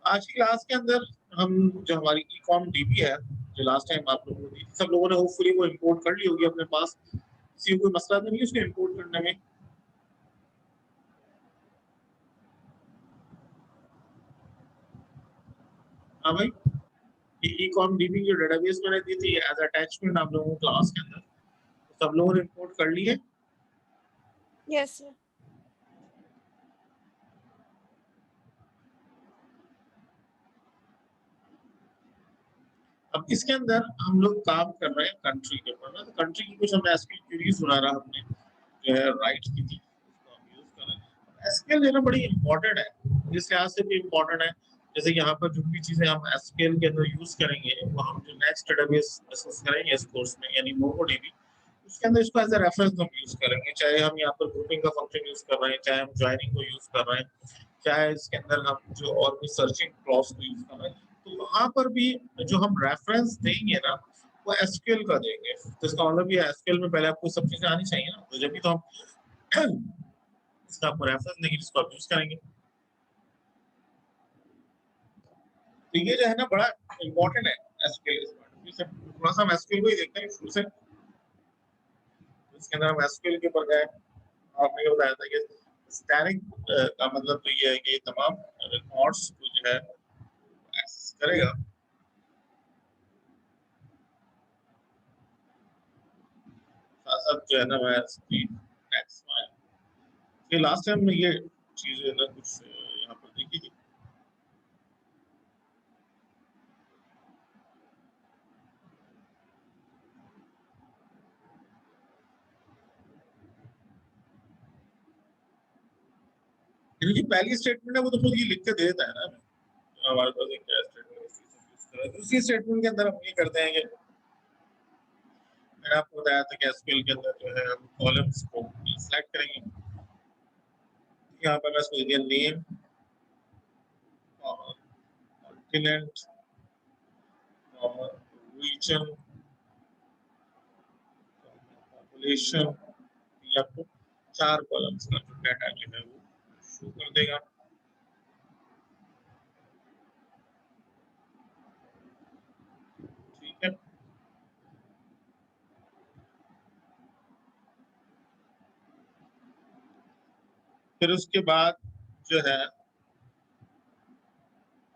आज की क्लास के अंदर हम जो हमारी ई-कॉम डीबी है, जो लास्ट टाइम आप लोगों को दी, सब लोगों ने होपफुली वो इंपोर्ट कर ली होगी अपने पास। किसी को कोई मसला तो नहीं है उसको इंपोर्ट करने में? हाँ भाई, ये ई-कॉम डीबी जो डेटाबेस मैंने दी थी एज़ अटैचमेंट आप लोगों को क्लास के अंदर, तो सब लोगों ने इंपोर्ट कर ली है? Yes sir. अब इसके अंदर हम लोग काम कर रहे हैं कंट्री के ऊपर ना, तो कंट्री की कुछ हम एसक्यूएल क्वेरीज वगैरह हमने जो है राइट की थी, उसको हम यूज़ कर रहे हैं। एसक्यूएल जो है ना बड़ी इम्पोर्टेंट है, इस लिहाज से भी इम्पोर्टेंट है, जैसे यहाँ पर जो भी चीज़ें हम एसक्यूएल के अंदर यूज़ करेंगे, वो हम जो नेक्स्ट डेटाबेस डिस्कस करेंगे इस कोर्स में यानी मोंगोडीबी, उसके अंदर इसको एज़ अ रेफरेंस हम यूज़ करेंगे। चाहे हम यहाँ पर ग्रुपिंग का फंक्शन यूज़ कर रहे हैं, चाहे हम जॉइनिंग को यूज़ कर रहे हैं, चाहे इसके अंदर हम जो और भी सर्चिंग क्लॉज को यूज़ कर रहे हैं, तो वहाँ पर भी जो हम रेफरेंस देंगे ना, वो एसक्यूएल का देंगे। तो इसका मतलब ये एसक्यूएल में पहले आपको सब चीज़ें आनी चाहिए ना, तो जब भी तो हम इसका आपको रेफरेंस देंगे जिसको आप यूज़ करेंगे। तो ये जो है ना बड़ा इम्पोर्टेंट है एसक्यूएल इस पॉइंट से। थोड़ा-सा हम एसक्यूएल को ही देखते हैं शुरू से। इसके अंदर हम एसक्यूएल के ऊपर गए, आपने ये बताया था कि स्टैटिक का मतलब तो ये है कि तमाम रिकॉर्ड्स को जो है एक्सेस करेगा। साथ-साथ जो है ना मैं स्पीड टैक्स फाइल ये लास्ट टाइम में ये चीज़ें ना कुछ यहाँ पर देखी थी। यानी जो पहली स्टेटमेंट है वो तो खुद ये लिख के दे देता है ना हमें, हमारे पास एक क्या स्टेटमेंट इस चीज़ को यूज़ कर रहा है। दूसरी स्टेटमेंट के अंदर हम ये करते हैं कि मैंने आपको बताया था कि एसक्यूएल के अंदर जो है हम कॉलम्स को सिलेक्ट करेंगे। यहाँ पर मैं इसको दे दिया नेम, कॉन्टिनेंट, रीजन, पॉपुलेशन, ये आपको 4 कॉलम्स का जो डाटा जो है वो शो कर देगा। ठीक है? फिर उसके बाद जो है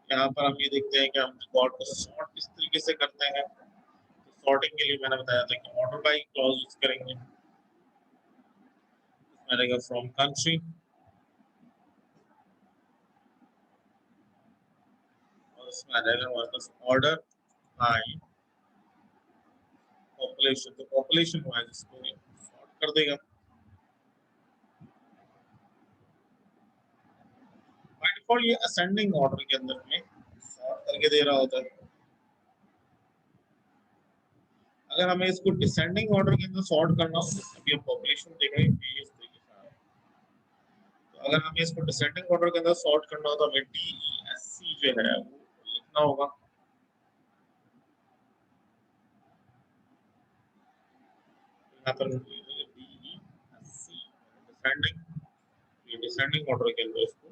यहाँ पर हम ये देखते हैं कि हम रिकॉर्ड को सॉर्ट किस तरीके से करते हैं। तो सॉर्टिंग के लिए मैंने बताया था कि ऑर्डर बाय क्लॉज यूज़ करेंगे। इसमें रहेगा फ्रॉम कंट्री और इसमें आ जाएगा हमारे पास ऑर्डर बाय पॉपुलेशन, तो पॉपुलेशन वाइज इसको सॉर्ट कर देगा। बाय डिफॉल्ट ये असेंडिंग ऑर्डर के अंदर में सॉर्ट करके दे रहा होता है। अगर हमें इसको डिसेंडिंग ऑर्डर के अंदर सॉर्ट करना हो, अभी हम पॉपुलेशन देख रहे हैं कि इस तरीके से आ रहा है। तो अगर हमें इसको डिसेंडिंग ऑर्डर के अंदर सॉर्ट करना हो तो हमें DESC जो है वो लिखना होगा। यहाँ पर DESC डिसेंडिंग, ये डिसेंडिंग ऑर्डर के अंदर इसको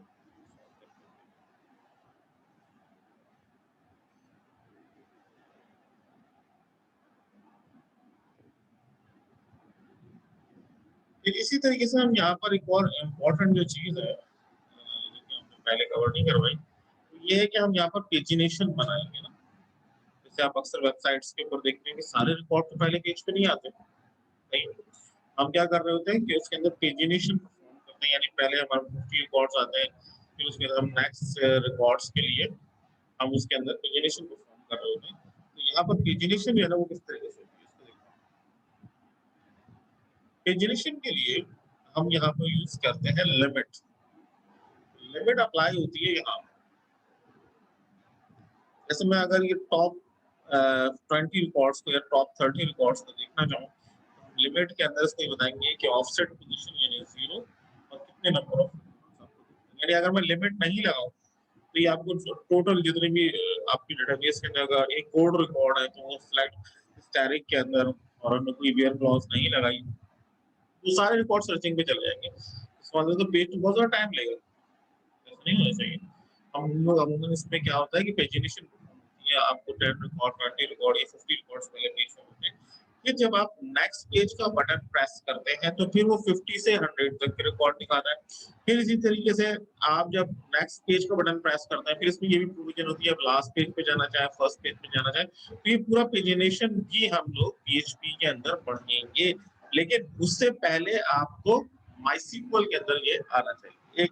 फिर इसी तरीके से हम यहाँ पर एक और इम्पोर्टेंट जो चीज़ है जो कि हमने पहले कवर नहीं करवाई, तो ये है कि हम यहाँ पर पेजिनेशन बनाएंगे ना। जैसे आप अक्सर वेबसाइट्स के ऊपर देखते हैं कि सारे रिकॉर्ड तो पहले पेज पे नहीं आते, नहीं। हम क्या कर रहे होते हैं कि उसके अंदर पेजिनेशन परफॉर्म करते हैं, यानी पहले हमारे 50 रिकॉर्ड्स आते हैं, फिर उसके बाद हम नेक्स्ट रिकॉर्ड्स के लिए हम उसके अंदर पेजिनेशन परफॉर्म कर रहे होते हैं। तो यहाँ पर पेजिनेशन जो है ना वो किस तरीके से होती है इसको देखते हैं। पेजिनेशन के लिए हम यहाँ पर यूज करते हैं लिमिट। लिमिट अप्लाई होती है यहाँ। जैसे मैं अगर ये टॉप 20 रिकॉर्ड्स को या टॉप 30 रिकॉर्ड्स को देखना चाहूँ, लिमिट के अंदर इसको ये बताएंगे कि ऑफसेट पोजीशन यानी 0 और कितने नंबर ऑफ, यानी अगर मैं लिमिट नहीं लगाऊं तो ये आपको टोटल जितने भी आपकी डेटाबेस के अंदर अगर एक कोड रिकॉर्ड है तो वो सिलेक्ट स्टैटिक के अंदर और हमने कोई वेयर क्लॉज नहीं लगाई तो सारे रिकॉर्ड सर्चिंग पे चले जाएंगे। इसका मतलब तो पेज पे बहुत ज़्यादा टाइम लगेगा, ऐसा नहीं होना चाहिए। हम लोग अमूमन इसमें क्या होता है कि पेजिनेशन ये आपको 10 रिकॉर्ड 20 रिकॉर्ड या 50 रिकॉर्ड्स पहले पेज में होते हैं। फिर जब आप नेक्स्ट पेज का बटन प्रेस करते हैं तो फिर वो 50 से 100 तक के रिकॉर्ड दिखाता है। फिर इसी तरीके से आप जब नेक्स्ट पेज का बटन प्रेस करते हैं फिर इसमें ये भी प्रोविजन होती है आप लास्ट पेज पे जाना चाहे फर्स्ट पेज पे जाना चाहे, तो ये पूरा पेजिनेशन भी हम लोग पीएचपी के अंदर पढ़ेंगे, लेकिन उससे पहले आपको माइस्क्ल के अंदर ये आना चाहिए। एक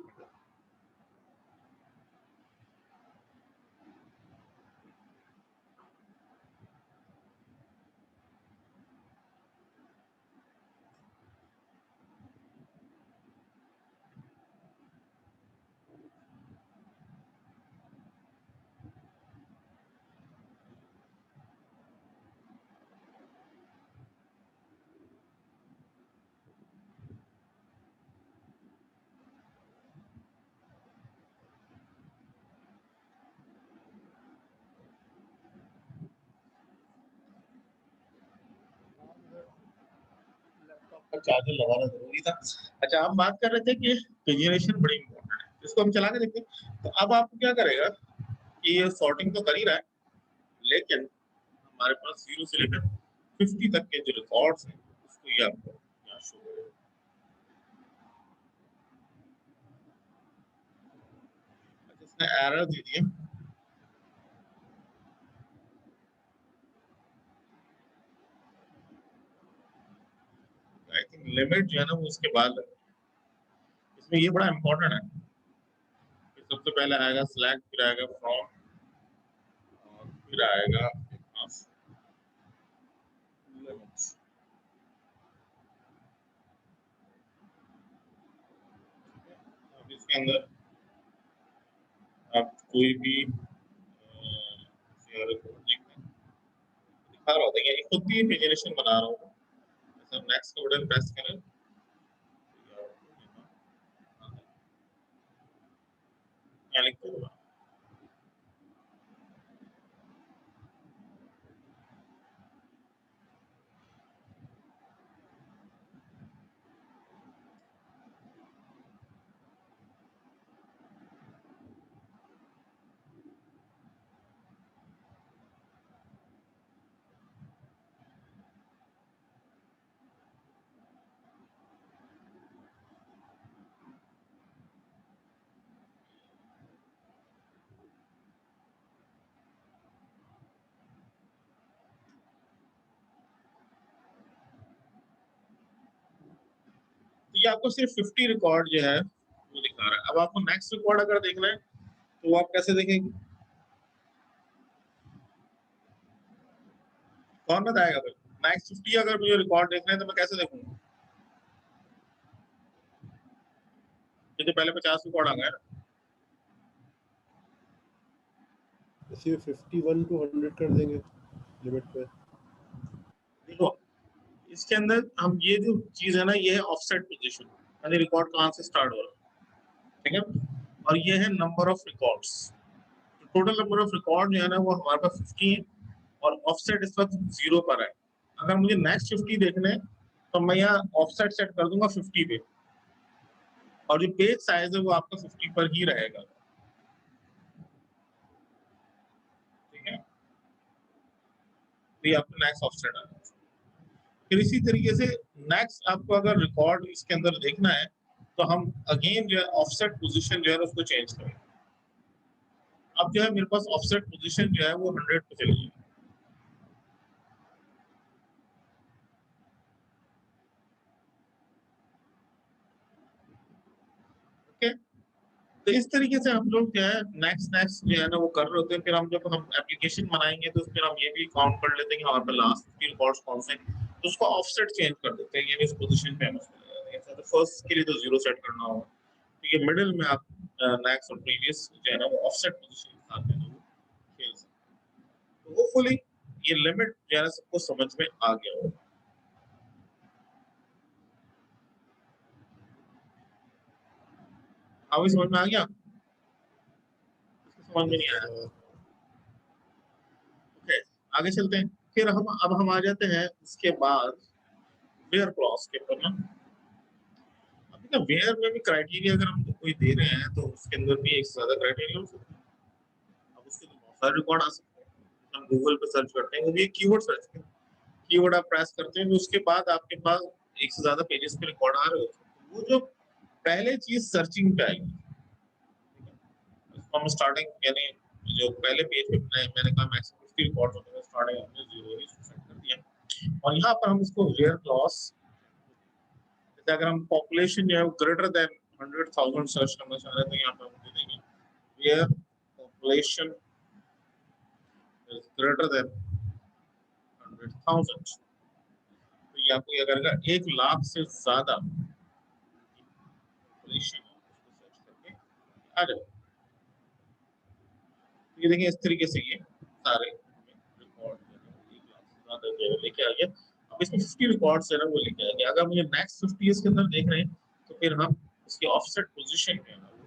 का चार्जर लगाना जरूरी था। अच्छा, हम बात कर रहे थे कि पेजिनेशन बड़ी इंपॉर्टेंट है, इसको हम चला के देखते हैं। तो अब आपको क्या करेगा कि ये सॉर्टिंग तो कर ही रहा है, लेकिन हमारे पास 0 से लेकर 50 तक के जो रिकॉर्ड्स हैं उसको ये आपको यहाँ शो करेगा। अच्छा, इसने एरर दे दिए, आई थिंक लिमिट जो है ना वो उसके बाद लगे। इसमें ये बड़ा इंपॉर्टेंट है कि सबसे पहले आएगा सिलेक्ट, फिर आएगा फ्रॉम और फिर आएगा लिमिट्स। अब इसके अंदर आप कोई भी दिखा रहा होता है, ये खुद भी पेजिनेशन बना रहा हूँ। जैसे नेक्स्ट का बटन प्रेस करें, यहाँ लिख दूंगा। तो ये आपको सिर्फ 50 रिकॉर्ड जो है वो दिखा रहा है। अब आपको नेक्स्ट रिकॉर्ड अगर देखना है तो वो आप कैसे देखेंगे, कौन बताएगा फिर? नेक्स्ट 50 अगर मुझे रिकॉर्ड देखना है तो मैं कैसे देखूंगा? मुझे पहले 50 रिकॉर्ड आ गए ना। इसी 51 टू 100 कर देंगे लिमिट पे। देखो इसके अंदर हम ये जो चीज है ना ये है ऑफसेट पोजीशन, यानी रिकॉर्ड कहाँ से स्टार्ट हो रहा है, ठीक है। और ये है number of records, total number of record जो है ना वो हमारे पास 50 है और ऑफसेट इस वक्त 0 पर है। अगर मुझे नेक्स्ट 50 देखने हैं तो मैं यहाँ ऑफसेट सेट कर दूंगा 50 पे और जो पेज साइज है वो आपका 50 पर ही रहेगा, ठीक है। तो ये आपका नेक्स्ट ऑफसेट आ गया। फिर इसी तरीके से नेक्स्ट आपको अगर रिकॉर्ड इसके अंदर देखना है तो हम अगेन जो है ऑफसेट पोजीशन जो है उसको चेंज करेंगे। अब जो है मेरे पास ऑफसेट पोजीशन जो है वो 100 पे चली गई। ओके, तो इस तरीके से हम लोग जो है नेक्स्ट नेक्स्ट जो है ना वो कर रहे होते हैं। फिर हम जब हम एप्लीकेशन बनाएंगे तो फिर हम ये भी काउंट कर लेते हैं कि हमारे पे लास्ट के रिकॉर्ड्स कौन से हैं, तो उसको ऑफसेट चेंज कर देते हैं, यानी इस पोजीशन पे हम उसको लगा देंगे। तो फर्स्ट के लिए तो 0 सेट करना होगा, तो ये मिडिल में आप नेक्स्ट और प्रीवियस जो है ना वो ऑफसेट पोजीशन के साथ है ना वो खेल सकते हैं। तो होपफुली ये लिमिट जो है ना सबको समझ में आ गया होगा। अभी समझ में आ गया? समझ में नहीं आया? ओके, आगे चलते हैं। फिर हम आ जाते हैं इसके बाद वेयर क्लॉज के ऊपर ना। अब ना वेयर में भी क्राइटेरिया अगर हम कोई दे रहे हैं तो उसके अंदर भी एक ज्यादा क्राइटेरिया हो सकता है। उसके तो बहुत सारे रिकॉर्ड आ सकते हैं। हम गूगल पे सर्च करते हैं, ये कीवर्ड सर्च करते हैं, कीवर्ड आप प्रेस करते हैं तो उसके बाद आपके पास एक से ज्यादा पेजेस पे रिकॉर्ड आ रहे होते हैं। वो जो पहले चीज सर्चिंग पे आएगी, उसको हम स्टार्टिंग यानी जो पहले पेज पे मैंने कहा मैक्सिमम 50 रिकॉर्ड होते हैं, स्टार्टिंग हमने 0 ही सेट कर दिया और यहाँ पर हम इसको वेयर क्लॉज, जैसे अगर हम पॉपुलेशन जो है ग्रेटर देन 100,000 सर्च करना चाह रहे हैं तो यहाँ पर हम दे देंगे where population is greater than 100,000। तो ये आपको ये करेगा 1 लाख से ज्यादा पॉपुलेशन सर्च करके आ जाएगा। ये देखिए इस तरीके से ये सारे रिकॉर्ड 1 लाख से ज्यादा जो है लेके आ गया। अब इसमें 50 रिकॉर्ड्स है ना वो लेके आ गया। अगर मुझे नेक्स्ट 50 इसके अंदर देख रहे हैं तो फिर हम इसकी ऑफसेट पोजीशन जो है ना वो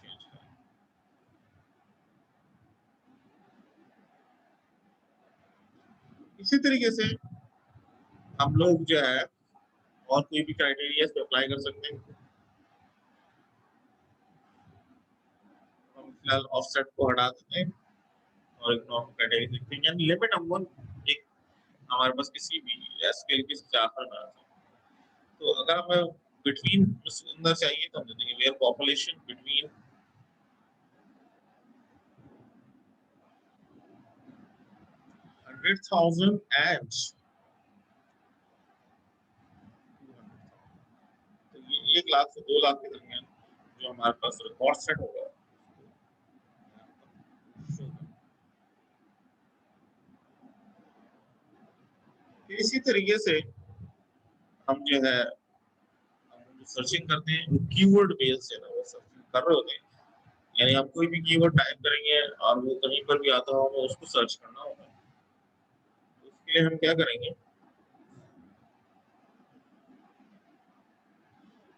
चेंज करेंगे। इसी तरीके से हम लोग जो है और कोई भी क्राइटेरिया पे अप्लाई कर सकते हैं। हम फिलहाल ऑफसेट को हटा देते हैं और एक नॉर्मल क्राइटेरिया देखते हैं, यानी लिमिट हम एक हमारे पास किसी भी एसक्यूएल के चार्ट में आता है। तो अगर हमें बिटवीन अंदर चाहिए तो हम दे देंगे वेयर पॉपुलेशन बिटवीन 100,000 एंड, तो ये 1 लाख से 2 लाख के दरमियान जो हमारे पास रिकॉर्ड सेट होगा। इसी तरीके से हम जो है सर्चिंग करते हैं कीवर्ड बेस्ड है ना वो सर्चिंग कर रहे होते हैं, यानी आप कोई भी कीवर्ड टाइप करेंगे और वो कहीं पर भी आता होगा उसको सर्च करना होगा। तो उसके लिए हम क्या करेंगे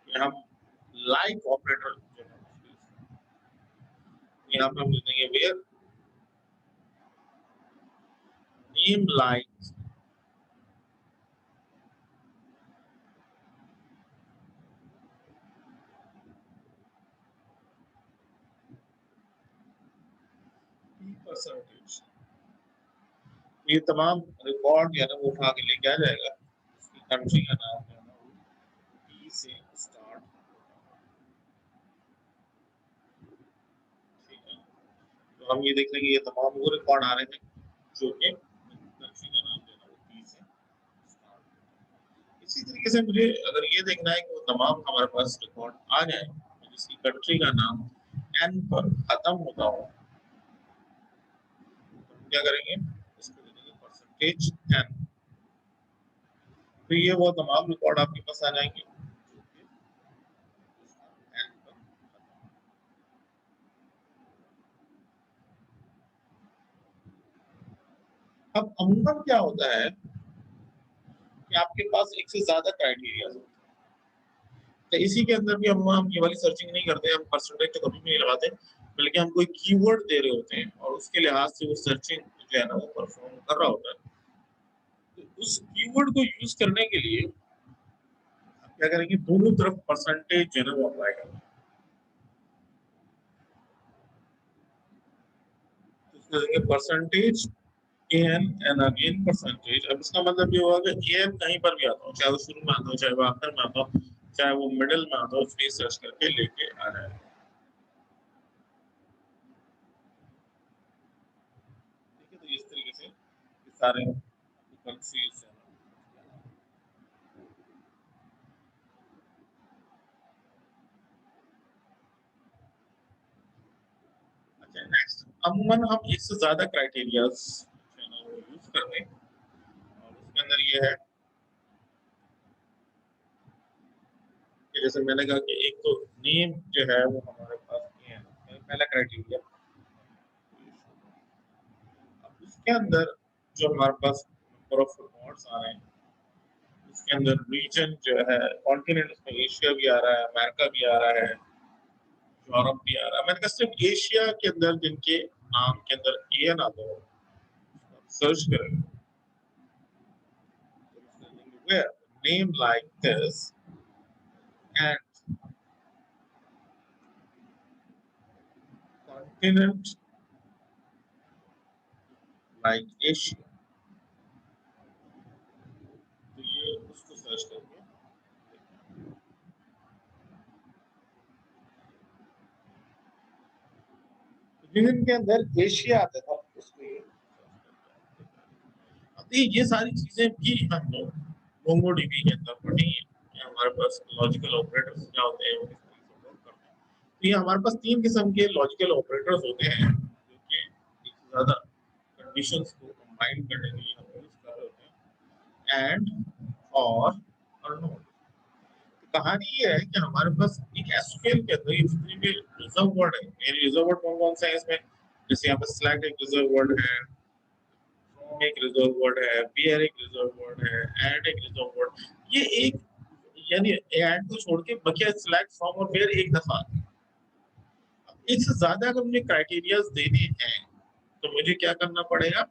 कि हम लाइक ऑपरेटर जो है यहाँ पर हम दे देंगे वेयर नेम लाइक परसेंटेज। ये तमाम रिकॉर्ड जो है ना वो उठा के लेके आ जाएगा। इसकी कंट्री का नाम जो है ना वो P से स्टार्ट, ठीक है। तो हम ये देख लेंगे ये तमाम वो रिकॉर्ड आ रहे थे जो कि कंट्री का नाम जो है ना वो P से स्टार्ट। इसी तरीके से मुझे अगर ये देखना है कि वो तमाम हमारे पास रिकॉर्ड आ जाए जिसकी कंट्री का नाम N पर खत्म होता हो, तो क्या करेंगे इसको दे देंगे परसेंटेज N। तो ये वो तमाम रिकॉर्ड आपके पास आ जाएंगे जो कि N पर खत्म। अब अमूमन क्या होता है कि आपके पास एक से ज्यादा क्राइटेरिया होते हैं, तो इसी के अंदर भी हम ये वाली सर्चिंग नहीं करते, हम परसेंटेज तो कभी भी नहीं लगाते, बल्कि हम कोई कीवर्ड दे रहे होते हैं और उसके लिहाज से वो सर्चिंग जो है ना वो परफॉर्म कर रहा होता है। तो उस कीवर्ड को यूज करने के लिए हम क्या करेंगे दोनों तरफ परसेंटेज जो है ना वो अप्लाई करेंगे। तो इसमें percentage n and again percentage. अब इसका मतलब ये होगा कि एन कहीं पर भी आता हो, चाहे वो शुरू में आता हो, चाहे वो आखिर में आता हो, चाहे वो मिडिल में आता हो, उसमें सर्च करके लेके आ रहा है। ठीक है, तो इस तरीके से ये सारे कंट्रीज हैं। अच्छा नेक्स्ट, अमूमन हम एक से ज्यादा क्राइटेरियाज जो है ना वो यूज करते हैं और उसके अंदर ये है कि जैसे मैंने कहा कि एक तो नेम जो है वो हमारे पास ये है पहला क्राइटेरिया। अब उसके अंदर जो हमारे पास नंबर ऑफ रिकॉर्ड्स आ रहे हैं उसके अंदर रीजन जो है कॉन्टिनेंट, उसमें एशिया भी आ रहा है, अमेरिका भी आ रहा है, यूरोप भी आ रहा है। मैंने कहा सिर्फ एशिया के अंदर जिनके नाम के अंदर एन आता हो सर्च करें where name like this and continent like Asia, तो ये उसको सर्च करके रीजन के अंदर एशिया आता था, उसको ये अभी ये सारी चीजें भी हम लोग मोंगोडीबी के अंदर पढ़ी हैं। हमारे पास लॉजिकल ऑपरेटर्स क्या होते हैं, वो किस तरीके से वर्क करते हैं। तो ये हमारे पास 3 किस्म के लॉजिकल ऑपरेटर्स होते हैं जो कि एक से ज़्यादा कंडीशंस को कंबाइन करने के लिए हम यूज़ कर रहे होते हैं, एंड, और नॉट। कहानी ये है कि हमारे पास एक एसक्यूएल के अंदर जितने भी रिजर्व वर्ड है, ये रिजर्व वर्ड कौन-कौन से हैं इसमें, जैसे यहाँ पे सिलेक्ट एक रिजर्व वर्ड है, फ्रॉम एक रिजर्व वर्ड है, वेयर एक रिजर्व वर्ड है, एंड एक रिजर्व वर्ड। ये एक यानी एंड को छोड़ के बकिया सिलेक्ट, फ्रॉम और वेयर एक दफा। एक से ज्यादा अगर मुझे क्राइटेरियाज देने हैं तो मुझे क्या करना पड़ेगा,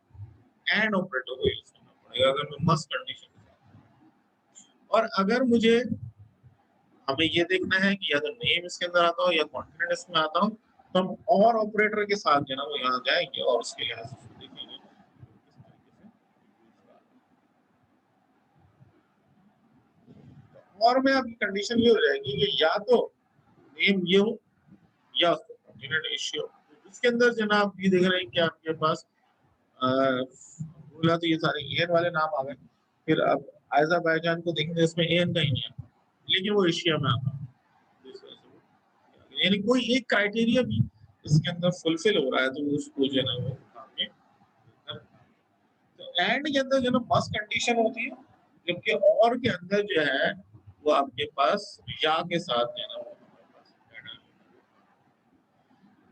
एंड ऑपरेटर को यूज करना पड़ेगा अगर मैं मस्ट कंडीशन। और अगर मुझे हमें ये देखना है कि या तो नेम इसके अंदर आता हो या कॉन्टिनेंट इसमें आता हो, तो हम और ऑपरेटर के साथ जो है ना वो यहाँ जाएंगे और उसके लिहाज से देखेंगे किस तरीके से। और में आपकी कंडीशन ये हो जाएगी कि या तो नेम ये हो या उसको कॉन्टिनेंट इश्यू हो। इसके अंदर जनाब ये देख रहे हैं कि आपके पास बोला तो ये सारे एन वाले नाम आ गए। फिर अब अज़रबैजान को देखेंगे, इसमें एन का ही नहीं आता, लेकिन वो एशिया में आता है। तो इस वजह से वो यानी कोई एक क्राइटेरिया भी इसके अंदर फुलफिल हो रहा है तो उसको जो है ना वो आगे कर। तो एंड के अंदर जो है ना मस्ट कंडीशन होती है, जबकि और के अंदर जो है वो आपके पास या के साथ जो है ना वो हमारे पास add है।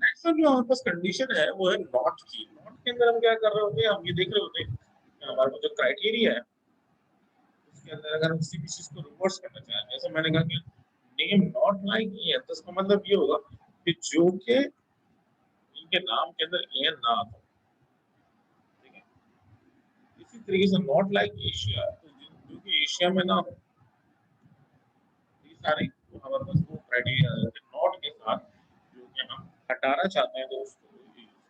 नेक्स्ट जो हमारे पास कंडीशन है वो है नॉट की। नॉट के अंदर हम क्या कर रहे होते हैं, हम ये देख रहे होते हैं कि हमारे पास जो क्राइटेरिया है उसके अंदर अगर हम किसी भी चीज को रिवर्स करना चाहें, जैसे मैंने कहा कि नेम नॉट लाइक ये, तो इसका मतलब ये होगा कि जो कि इनके नाम के अंदर ए ना हो। ठीक है, इसी तरीके से नॉट लाइक एशिया, तो जो कि एशिया में ना हो, ये सारे तो हमारे पास वो क्राइटेरिया आ जाते हैं नॉट के साथ, जो कि हम हटाना चाहते हैं तो उसको यूज करते हैं।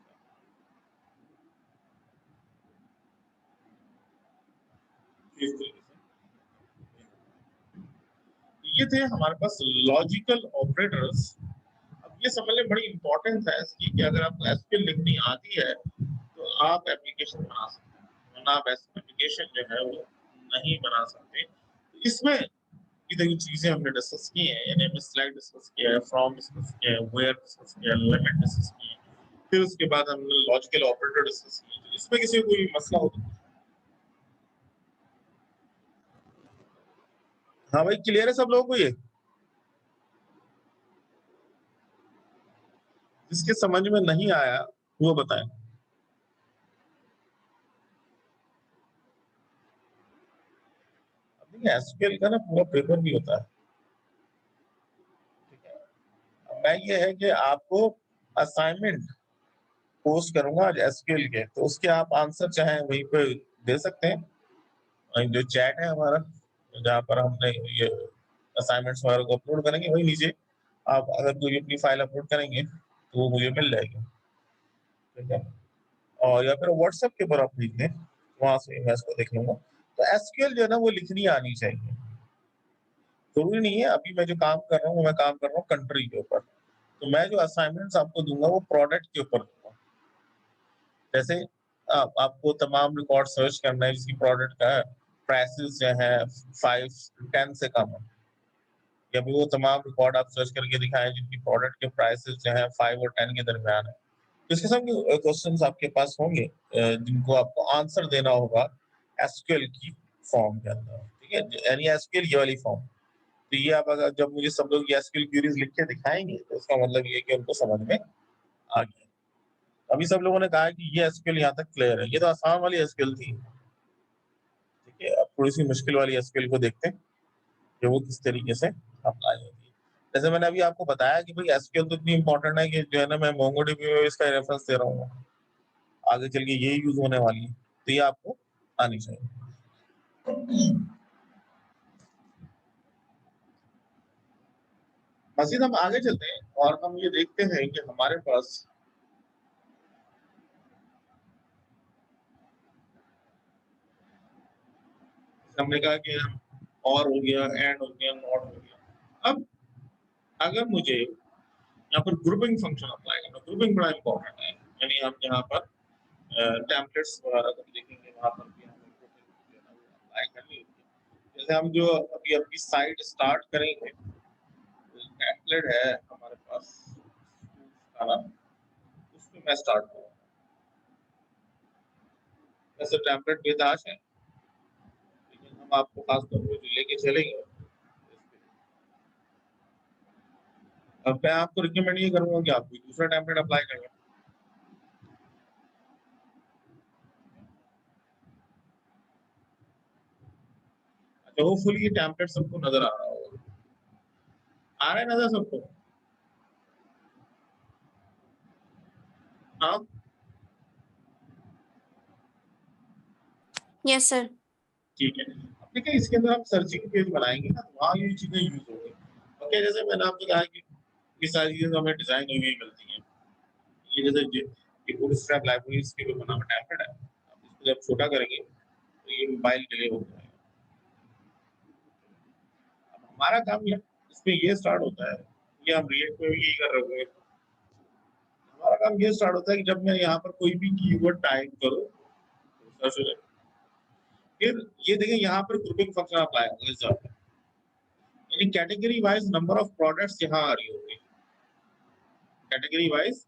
इस तरीके से ये थे हमारे पास लॉजिकल ऑपरेटर्स। अब ये समझ लें बड़ी इंपॉर्टेंट है इसकी कि अगर आपको एसक्यूएल लिखनी आती है तो आप एप्लीकेशन बना सकते हैं, वरना आप एप्लीकेशन जो है वो नहीं बना सकते। तो इसमें ये देखिए चीजें हमने डिस्कस की हैं, यानी हमने स्लाइड डिस्कस किया है, फ्रॉम डिस्कस किया है, वेयर डिस्कस किया है, लिमिट डिस्कस की है, फिर उसके बाद हमने लॉजिकल ऑपरेटर डिस्कस किए। तो इसमें किसी को कोई मसला हो तो हाँ भाई, क्लियर है सब लोगों को ये? जिसके समझ में नहीं आया वो बताएं। देखिए एसक्यूएल का ना पूरा पेपर भी होता है, ठीक है। अब मैं ये है कि आपको असाइनमेंट पोस्ट करूंगा आज एसक्यूएल के, तो उसके आप आंसर चाहे वहीं पे दे सकते हैं। और जो चैट है हमारा, जहाँ पर हमने ये असाइनमेंट्स वगैरह को अपलोड करेंगे, वही नीचे आप अगर कोई अपनी फाइल अपलोड करेंगे तो वो मुझे मिल जाएगी, ठीक है। और या फिर व्हाट्सएप के ऊपर आप लिख दें, वहां से मैं इसको देख लूंगा। तो एसक्यूएल जो है ना वो लिखनी आनी चाहिए। जरूरी नहीं है अभी मैं जो काम कर रहा हूँ मैं काम कर रहा हूँ कंट्री के ऊपर, तो मैं जो असाइनमेंट्स आपको दूंगा वो प्रोडक्ट के ऊपर दूंगा। जैसे आपको तमाम रिकॉर्ड सर्च करना है जिसकी प्रोडक्ट का प्राइसेस जो है 5-10 से कम है, या फिर वो तमाम रिकॉर्ड आप सर्च करके दिखाएं जिनकी प्रोडक्ट के प्राइसेस जो है 5 और 10 के दरमियान है। तो इस किस्म के क्वेश्चंस आपके पास होंगे जिनको आपको आंसर देना होगा एसक्यूएल की फॉर्म के अंदर, ठीक है, यानी एसक्यूएल ये वाली फॉर्म। तो ये आप अगर जब मुझे सब लोग ये एसक्यूएल क्वेरीज लिख के दिखाएंगे तो इसका मतलब ये है कि उनको समझ में आ गया। अभी सब लोगों ने कहा कि ये एसक्यूएल यहाँ तक क्लियर है, ये तो आसान वाली एसक्यूएल थी, ठीक है। अब थोड़ी सी मुश्किल वाली एसक्यूएल को देखते हैं कि वो किस तरीके से अप्लाई होती है। जैसे मैंने अभी आपको बताया कि भाई एसक्यूएल तो इतनी इंपॉर्टेंट है कि जो है ना मैं मोंगोडीबी में इसका रेफरेंस दे रहा हूँ, आगे चल के ये यूज होने वाली है, तो ये आपको आनी चाहिए। मजीद हम आगे चलते हैं और हम ये देखते हैं कि हमारे पास हमने कहा कि हम और हो गया, एंड हो गया, नॉट हो गया। अब अगर मुझे यहाँ पर ग्रुपिंग फंक्शन अप्लाई करना, ग्रुपिंग बड़ा इंपॉर्टेंट है, यानी हम यहाँ पर टेम्पलेट्स वगैरह को देखेंगे, वहाँ पर भी हमें ग्रुपिंग अप्लाई करनी होगी। जैसे हम जो अभी अपनी साइट स्टार्ट करेंगे, टेम्पलेट है हमारे पास सारा, उसमें मैं स्टार्ट करूँगा। वैसे टेम्पलेट बेदाश है, लेकिन हम आपको खास तौर पे जो लेके चलेंगे। अब मैं आपको रिकमेंड ये करूँगा कि आप कोई दूसरा टेम्पलेट अप्लाई करें। अच्छा, होपफुली ये टेम्पलेट सबको नजर आ रहा होगा। आ रहा है नजर सबको? हाँ, Yes, sir. ठीक है। अब देखिए इसके अंदर हम सर्चिंग पेज बनाएंगे ना, तो वहाँ ये चीजें यूज होंगी। ओके, जैसे मैंने आपको कहा कि ये सारी चीजें हमें डिजाइन हुई हुई मिलती हैं। ये जैसे ये बूटस्ट्रैप लाइब्रेरीज के ऊपर बना हुआ टेम्पलेट है। आप इसको जब छोटा करेंगे तो ये मोबाइल के लिए हो जाएगा। अब हमारा काम ये इसमें ये स्टार्ट होता है, ये हम रिएक्ट में भी यही कर रहे होंगे। हमारा काम ये स्टार्ट होता है कि जब मैं यहाँ पर कोई भी कीवर्ड टाइप करूँ तो सर्च हो जाए। फिर ये देखिए यहाँ पर ग्रुपिंग फंक्शन अप्लाई होगा इस जगह, यानी category wise number of products यहाँ आ रही होगी। Category wise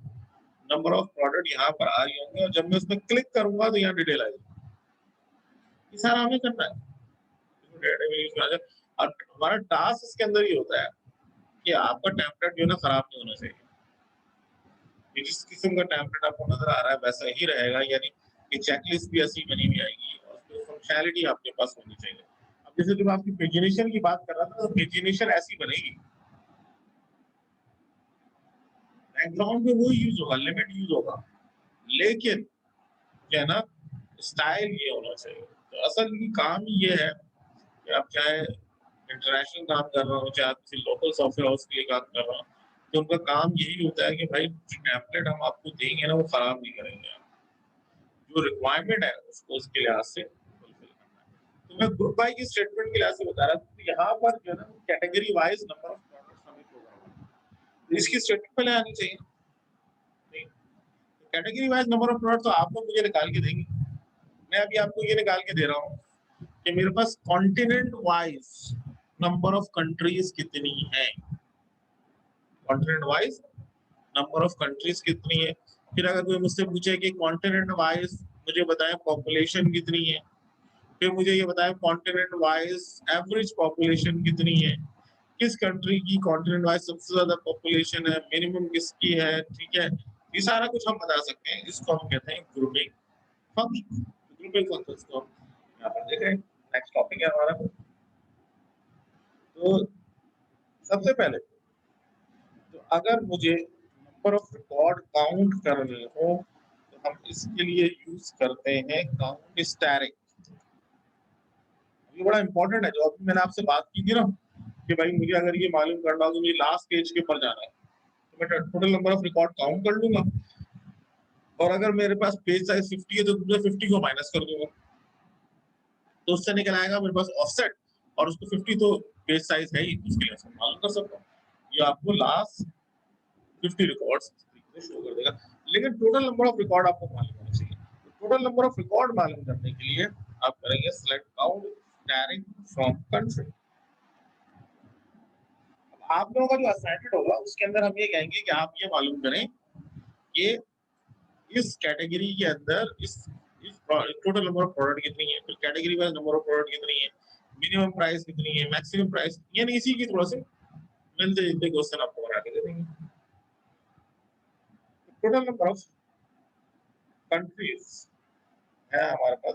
number of product यहाँ पर आ रही होंगे, और जब मैं उसमें क्लिक करूंगा तो यहाँ डिटेल आएगी। ये सारा हमें करना है। और हमारा टास्क इसके अंदर ही होता है कि आपका टेम्पलेट जो है ना खराब नहीं होना चाहिए। ये जिस किस्म का टेम्पलेट आपको नजर आ रहा है वैसा ही रहेगा, यानी कि चेकलिस्ट भी ऐसी बनी हुई आएगी और उसमें फंक्शनैलिटी आपके पास होनी चाहिए। अब जैसे जब आपकी पेजिनेशन की बात कर रहा था, तो पेजिनेशन ऐसी बनेगी, बैकग्राउंड में वो यूज होगा, लिमिट यूज होगा, लेकिन क्या है ना, स्टाइल ये होना चाहिए। तो असल की काम ये है कि आप चाहे इंटरनेशनल काम कर रहे हो, चाहे आप किसी लोकल सॉफ्टवेयर हाउस के लिए काम कर रहे हो, तो उनका काम यही होता है कि भाई जो टेम्पलेट हम आपको देंगे ना वो खराब नहीं करेंगे आप। जो रिक्वायरमेंट है उसको उसके लिहाज से फुलफिल करना है। तो मैं ग्रुप बाय की स्टेटमेंट के लिहाज से बता रहा था, तो यहाँ पर जो है ना category wise number of products हमें प्रोग्राम, तो इसकी स्टेटमेंट पहले आनी चाहिए। Category wise number of product तो आपको मुझे निकाल के देंगे। मैं अभी आपको ये निकाल के दे रहा हूँ कि मेरे पास continent wise number of countries कितनी है, continent wise number of countries कितनी है। फिर अगर कोई मुझसे पूछे कि कॉन्टिनेंट वाइज मुझे बताएं पॉपुलेशन कितनी है, फिर मुझे ये बताएं कॉन्टिनेंट वाइज एवरेज पॉपुलेशन कितनी है, किस कंट्री की कॉन्टिनेंट वाइज सबसे ज्यादा पॉपुलेशन है, मिनिमम किसकी है, ठीक है। ये सारा कुछ हम बता सकते हैं, इसको हम कहते हैं ग्रुपिंग फंक्शन। ग्रुपिंग फंक्शंस को हम यहाँ पर देख रहे हैं। नेक्स्ट टॉपिक है हमारा। तो सबसे पहले तो अगर मुझे नंबर ऑफ रिकॉर्ड काउंट करने हो तो हम इसके लिए यूज करते हैं काउंट स्टैरिंग। ये बड़ा इंपॉर्टेंट है, जो अभी मैंने आपसे बात की थी ना कि भाई मुझे अगर ये मालूम करना हो कि मुझे लास्ट पेज के ऊपर जाना है, तो मैं total number of record count कर लूंगा, और अगर मेरे पास पेज साइज 50 है तो मैं 50 को माइनस कर दूंगा, तो उससे निकल आएगा मेरे पास ऑफसेट, और उसको 50 तो पेज साइज है ही, उसके लिए मैं मालूम कर सकता हूँ। ये आपको लास्ट 50 रिकॉर्ड्स शो कर देगा, लेकिन टोटल नंबर ऑफ रिकॉर्ड आपको मालूम होना चाहिए। टोटल नंबर ऑफ रिकॉर्ड मालूम करने के लिए आप करेंगे सेलेक्ट काउंट स्टैरिंग फ्रॉम कंट्री। आप लोगों का जो असाइनमेंट होगा उसके अंदर हम ये कहेंगे कि आप ये मालूम करें कि इस कैटेगरी के अंदर इस टोटल नंबर ऑफ प्रोडक्ट कितनी है, फिर category wise number of product कितनी है, मिनिमम प्राइस कितनी है, मैक्सिमम प्राइस, यानी इसी की थोड़ा से मिलते जुलते क्वेश्चन आपको बना के दे देंगे। टोटल नंबर ऑफ कंट्रीज है हमारे पास,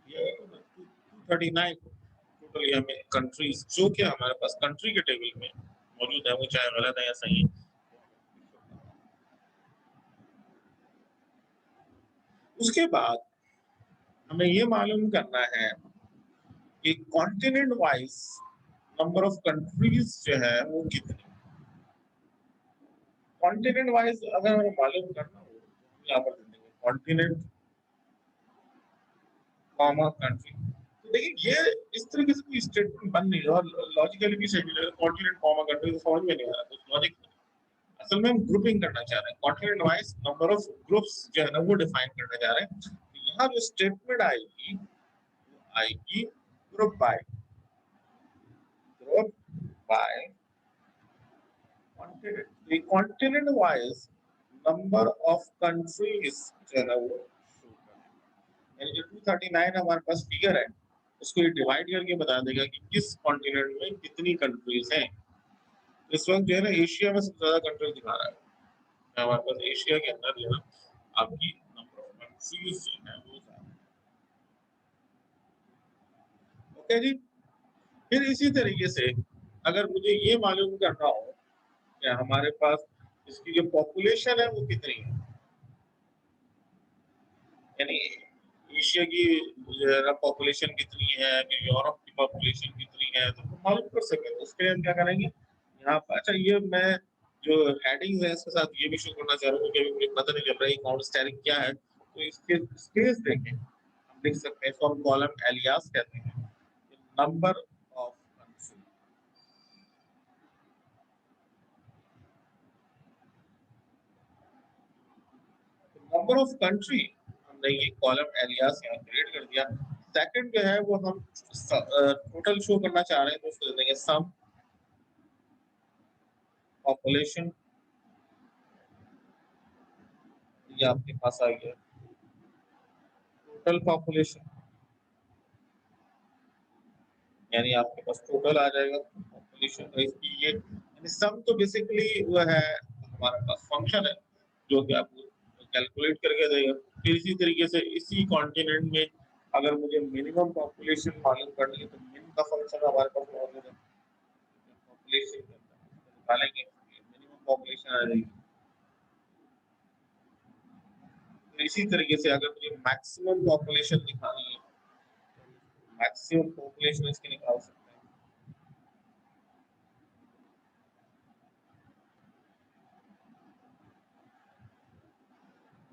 ये 239 टोटल ये हमें कंट्रीज जो कि हमारे पास कंट्री के टेबल में मौजूद है, वो चाहे गलत है या सही है। उसके बाद हमें ये मालूम करना है कि continent wise number of countries जो है वो कितनी। कॉन्टिनेंट वाइज अगर हमें मालूम करना हो तो यहाँ पर दे देंगे कॉन्टिनेंट कॉमा कंट्री। तो लेकिन ये इस तरीके से कोई स्टेटमेंट बन नहीं रहा, और लॉजिकली भी सही नहीं लग रहा। कॉन्टिनेंट कॉमा कंट्री तो समझ में नहीं आ रहा, कुछ लॉजिक। असल में हम ग्रुपिंग करना चाह रहे हैं, continent wise number of groups जो है ना वो डिफाइन करने जा रहे हैं। तो यहाँ जो स्टेटमेंट आएगी वो आएगी group by continent wise number of countries जो है ना वो शो करें। यानी जो 239 हमारे पास फिगर है उसको ये डिवाइड करके बता देगा कि किस कॉन्टिनेंट में कितनी कंट्रीज हैं। इस वक्त जो है ना एशिया में सबसे ज्यादा कंट्रीज दिखा रहा है। हमारे पास एशिया के अंदर जो है आपकी नंबर ऑफ कंट्रीज जो है वो ज्यादा। ओके जी। फिर इसी तरीके से अगर मुझे ये मालूम करना हो कि हमारे पास इसकी जो पॉपुलेशन है वो कितनी है, यानी एशिया की जो है ना पॉपुलेशन कितनी है, फिर यूरोप की पॉपुलेशन कितनी है, तो हम मालूम कर सकें। उसके लिए हम क्या करेंगे, यहाँ पर अच्छा ये मैं जो हेडिंग्स है इसके साथ ये भी शो करना चाह रहा हूँ क्योंकि मुझे पता नहीं चल रहा है काउंट स्टेरिंग क्या है। तो इसके स्पेस देखें, हम लिख सकते हैं, इसको हम कॉलम एलियास कहते हैं, number of country. Number of country हमने ये कॉलम एलियास यहाँ क्रिएट कर दिया। सेकंड जो है वो हम टोटल शो करना चाह रहे हैं, तो उसको दे देंगे सम पॉपुलेशन। ये आपके पास आ गया टोटल पॉपुलेशन, यानी आपके पास टोटल आ जाएगा पॉपुलेशन का। इसकी ये यानी सम तो बेसिकली वो है हमारे पास फंक्शन है जो कि आपको कैलकुलेट करके देगा। फिर इसी तरीके से इसी कॉन्टिनेंट में अगर मुझे मिनिमम पॉपुलेशन मालूम करनी है तो मिन का फंक्शन हमारे पास मौजूद है, पॉपुलेशन निकालेंगे मिनिमम पॉपुलेशन आ जाएगी। फिर इसी तरीके से अगर मुझे मैक्सिमम पॉपुलेशन दिखानी है, मैक्सिमम पॉपुलेशन इसकी निकाल सकते हैं।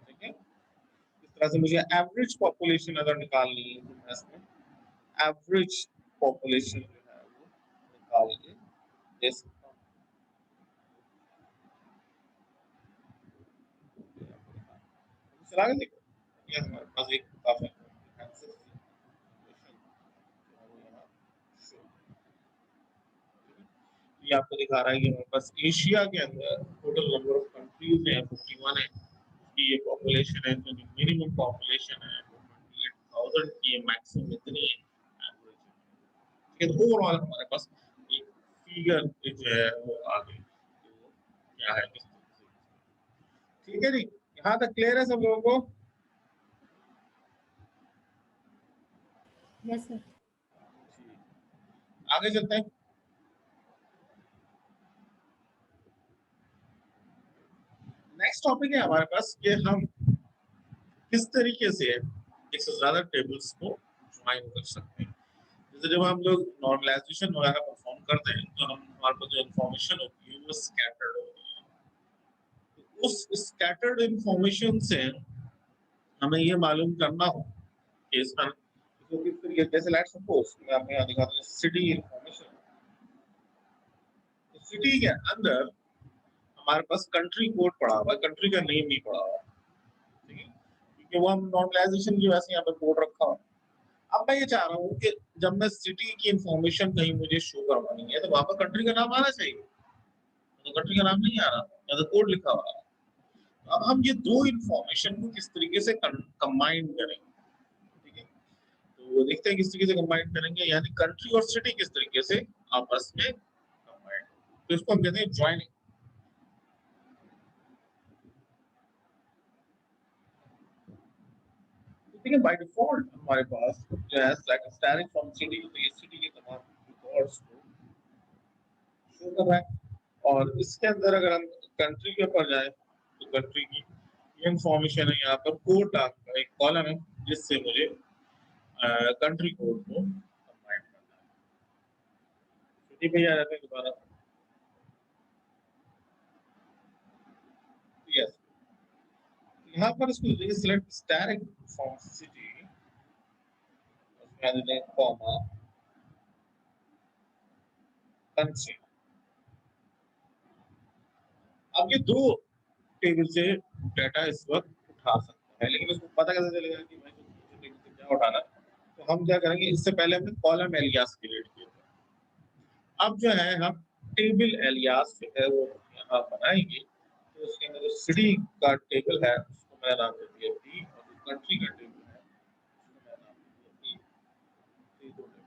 ठीक है, इस तरह से मुझे एवरेज पॉपुलेशन अगर निकालनी है तो मैं इसमें एवरेज पॉपुलेशन जो है वो निकाल के दे सकता हूँ। चला के देखो, ये हमारे पास एक काफी comprehensive equation जो है वो यहाँ show है। ये आपको दिखा रहा है कि हमारे पास एशिया के अंदर टोटल नंबर ऑफ कंट्रीज है 51 है, की ये पॉपुलेशन है, तो मिनिमम पॉपुलेशन है वो 28,000 की है, मैक्सिमम इतनी है, एवरेज है। ठीक है, ओवरऑल हमारे पास एक फिगर जो है वो आ गई, तो क्या है किस तरीके से। ठीक है जी, यहाँ तक क्लियर है सब लोगों को? Yes, sir. आगे चलते हैं। नेक्स्ट टॉपिक है हमारे पास कि हम किस तरीके से एक से ज्यादा टेबल्स को ज्वाइन कर सकते हैं। जैसे जब हम लोग नॉर्मलाइजेशन वगैरह परफॉर्म करते हैं तो हम हमारे पास जो इन्फॉर्मेशन होती है वो स्कैटर्ड होती है। तो उस स्कैटर्ड इन्फॉर्मेशन से हमें ये मालूम करना हो कि इसका इसको किस तरीके, जैसे लेट्स सपोज मैं आपको यहाँ दिखाता हूँ सिटी इन्फॉर्मेशन। तो सिटी के अंदर हमारे पास कंट्री कोड पड़ा हुआ है, कंट्री का नेम नहीं पड़ा हुआ है। ठीक है, क्योंकि वो हम नॉर्मलाइजेशन की वजह से यहाँ पे कोड रखा हुआ है। अब मैं ये चाह रहा हूँ कि जब मैं सिटी की इंफॉर्मेशन कहीं मुझे शो करवानी है तो वहां पर कंट्री का नाम आना चाहिए, तो कंट्री का नाम नहीं आ रहा या तो कोड लिखा हुआ है। तो अब हम ये दो इंफॉर्मेशन को किस तरीके से कंबाइन करेंगे। ठीक है, तो देखते हैं किस तरीके से कंबाइन करेंगे, यानी कंट्री और सिटी किस तरीके से आपस में कंबाइन। तो इसको हम कहते हैं ज्वाइनिंग। ठीक है, बाय डिफॉल्ट हमारे पास जो है स्टैटिक फ्रॉम सिटी, तो ये सिटी के तमाम रिकॉर्ड्स को शो कर रहा है। और इसके अंदर अगर हम कंट्री के ऊपर जाए तो कंट्री की इंफॉर्मेशन है, यहाँ पर कोड का एक कॉलम है जिससे मुझे कंट्री कोड को कंबाइन करना है। सिटी पे आ जाते हैं दोबारा। यस, यहाँ पर इसको select static from city, comma country. अब ये दो टेबल से डाटा इस वक्त उठा सकता है, लेकिन उसको पता कैसे चलेगा कि भाई दूसरे टेबल से क्या उठाना। तो हम क्या करेंगे, इससे पहले हमने कॉलम एलियास क्रिएट किया था। अब जो है हम टेबल एलियास जो है वो यहाँ बनाएंगे। तो उसके अंदर जो सिटी का टेबल है उसको मैं नाम दे दिया डी, और जो कंट्री का टेबल है उसको मैं नाम दे दिया ई। ये दो टेबल।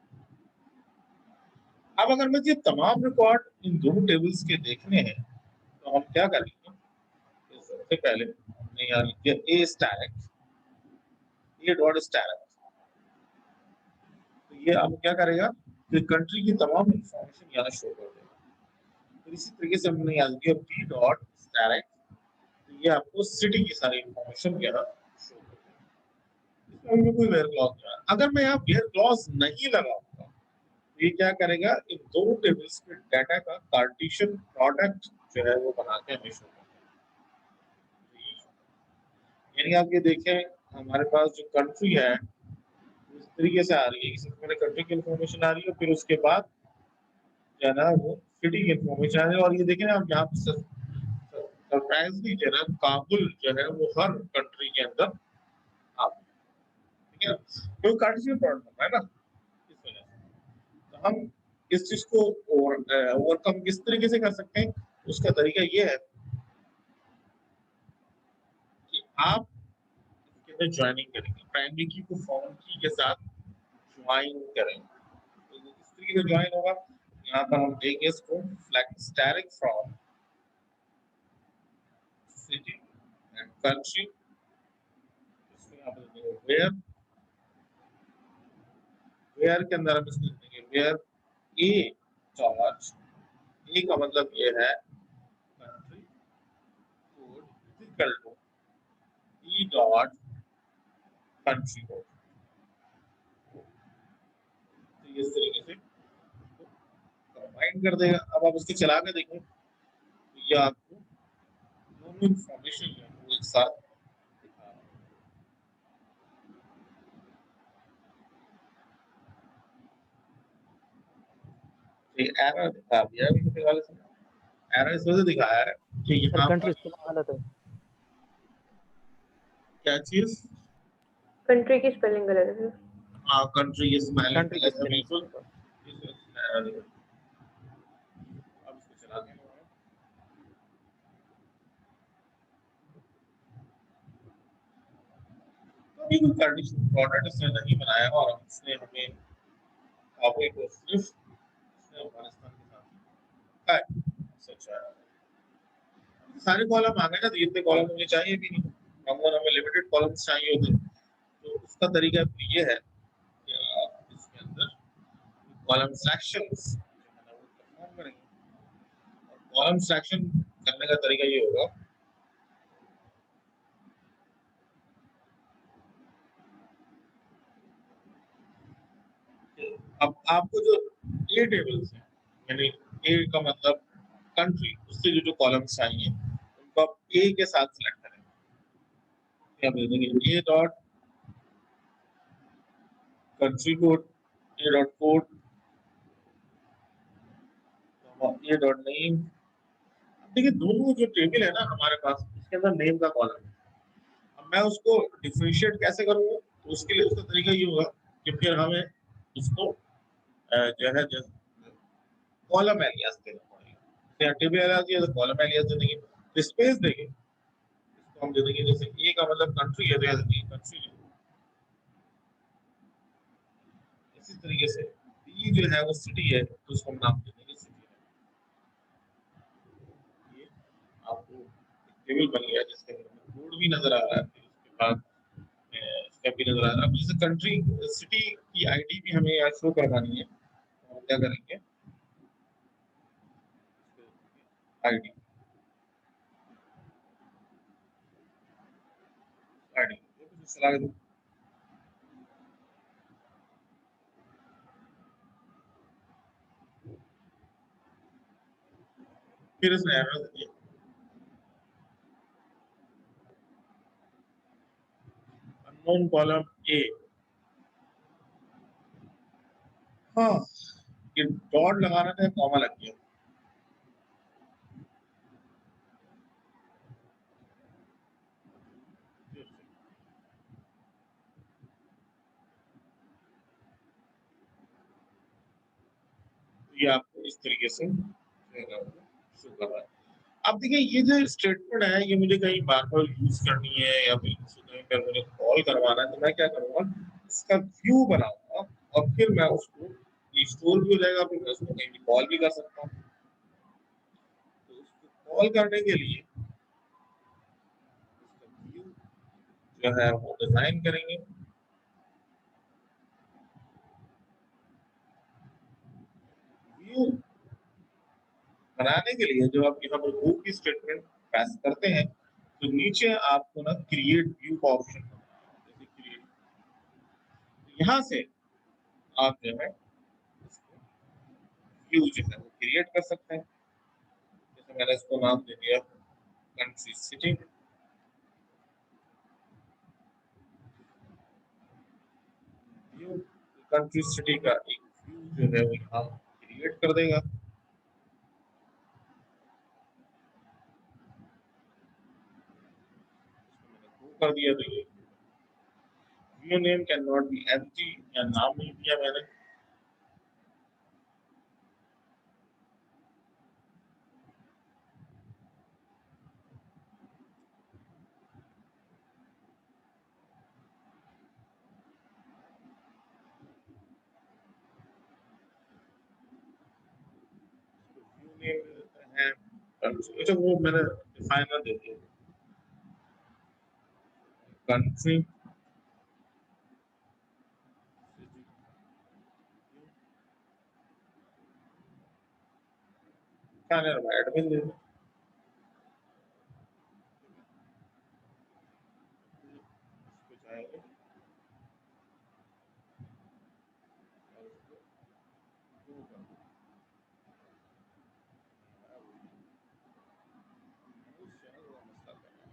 अब अगर मुझे ये तमाम रिकॉर्ड इन दोनों टेबल्स के देखने हैं तो हम क्या करेंगे, तो सबसे पहले हमने यहाँ लिख दिया ए स्टैटिक, ये डॉट स्टैटिक। तो ये अब क्या करेगा, तो कंट्री की तमाम इंफॉर्मेशन यहाँ शो कर देगा। तो इसी तरीके से हमने यहाँ दिया बी डॉट स्टैटिक, तो ये आपको सिटी की सारी इंफॉर्मेशन यहाँ शो कर देगा। इसमें कोई वेयर क्लॉज नहीं है। अगर मैं यहाँ वेयर क्लॉज नहीं लगाऊंगा तो ये क्या करेगा, इन दो टेबल्स के डाटा का कार्टेशियन प्रोडक्ट जो है वो बना के हमें शो करेगा। यानी आप ये देखें हमारे पास जो कंट्री है इस तरीके से आ रही है कि सबसे पहले कंट्री की इंफॉर्मेशन आ रही है, फिर उसके बाद जो है ना वो सिटी की इंफॉर्मेशन आ रही है। और ये देखें आप यहाँ पे सरप्राइजली जो है ना काबुल जो है वो हर कंट्री के अंदर आता है। ठीक है, तो कार्टेशियन प्रोडक्ट है ना, इस वजह से। तो हम इस चीज को ओवरकम किस तरीके से कर सकते हैं, उसका तरीका ये है कि आप इसके अंदर ज्वाइनिंग करेंगे, प्राइमरी की को फॉरेन की के साथ ज्वाइन करेंगे। तो वो किस तरीके से ज्वाइन होगा, यहाँ पर हम देंगे इसको flag static from city and country. इसको यहाँ पर देंगे वेयर, वेयर के अंदर हम इसको देंगे वेयर ए चार्ज। ए का मतलब ये है country code equal to e dot country code. तो इस तरीके से कंबाइन कर देगा। अब आप उसके चला के देखें तो ये आपको दोनों इंफॉर्मेशन जो है वो एक साथ दिखा रहा है। ये एरर दिखा दिया है मेरे वाले से। एरर इस वजह से दिखाया है कि सर यहाँ कंट्री पर स्पेलिंग गलत है। क्या चीज, कंट्री की स्पेलिंग गलत है सर। हाँ कंट्री ये स्मेलिंग कंट्री की गलत है स्पेलिंग बिल्कुल। इस वजह से एरर दिखा। अब इसको चला के तो अभी कोई कंडीशन प्रोडक्ट इसने नहीं बनाया और इसने हमें कॉपी को सिर्फ इसने अफगानिस्तान के साथ है। सच है, सारे कॉलम आ गए ना, तो इतने कॉलम मुझे चाहिए भी नहीं। अगर हमें लिमिटेड कॉलम्स चाहिए होते तो उसका तरीका ये है कि आप इसके अंदर कॉलम सेक्शंस वो परफॉर्म करेंगे। और कॉलम सेक्शन करने का तरीका ये होगा, अब आपको जो ए टेबल्स हैं, यानी ए का मतलब कंट्री, उससे जो जो कॉलम्स चाहिए उनको आप ए के साथ सिलेक्ट करेंगे। क्या दे देंगे ए डॉट कंट्री कोड, ए डॉट कोड, ए डॉट नेम। देखिए दोनों जो टेबल है ना हमारे पास इसके अंदर नेम का कॉलम है। अब मैं उसको डिफरेंशिएट कैसे करूँगा, तो उसके लिए उसका तरीका ये होगा कि फिर हमें उसको जो है कॉलम एलियास देना पड़ेगा। या टेबल एलियास दिया तो कॉलम एलियास दे देंगे, तो स्पेस देंगे। इसको हम दे देंगे, जैसे ए का मतलब कंट्री है तो यहाँ देंगे कंट्री। इसी तरीके से बी जो है वो सिटी है तो उसको हम नाम दे देंगे सिटी। ये आपको टेबल बन गया जिसके अंदर कोड भी नजर आ रहा है, फिर उसके बाद इसका भी नजर आ रहा है। अब जैसे कंट्री सिटी की आईडी भी हमें यहाँ शो करवानी है, तो हम क्या करेंगे, आईडी आईडी कुछ चला दो। फिर इसने एरर दिया, अननोन कॉलम ए हाँ, ये डॉट लगाना था, कॉमा लग गया। ये आपको इस तरीके से शो कर रहा है। अब देखिए ये जो स्टेटमेंट है ये मुझे कहीं बार-बार यूज़ करनी है या फिर किसी को कहीं पर मुझे कॉल करवाना है, तो मैं क्या करूँगा, इसका व्यू बनाऊँगा और फिर मैं उसको ये स्टोर भी हो जाएगा, फिर मैं उसको कहीं भी कॉल भी कर सकता हूँ। तो उसको कॉल करने के लिए उसका व्यू जो है वो डिज़ाइन करेंगे। व्यू बनाने के लिए जो आप यहाँ पर गो की स्टेटमेंट पास करते हैं, तो नीचे आपको ना क्रिएट व्यू का ऑप्शन मिलता है। जैसे क्रिएट, यहाँ से आप जो है इसको व्यू जो है वो क्रिएट कर सकते हैं। जैसे मैंने इसको नाम दे दिया country city, view country city का एक व्यू जो है वो यहाँ क्रिएट कर देगा। इसको मैंने go कर दिया, तो ये view name can not be empty, या नाम नहीं दिया मैंने। व्यू नेम देते हैं country, अच्छा वो मैंने डिफाइनर दे दिया कंट्री एडमिन दे दिया। इसको जाएंगे और इसको शुरू कर देंगे। उस चैनल का मसला कर रहा है।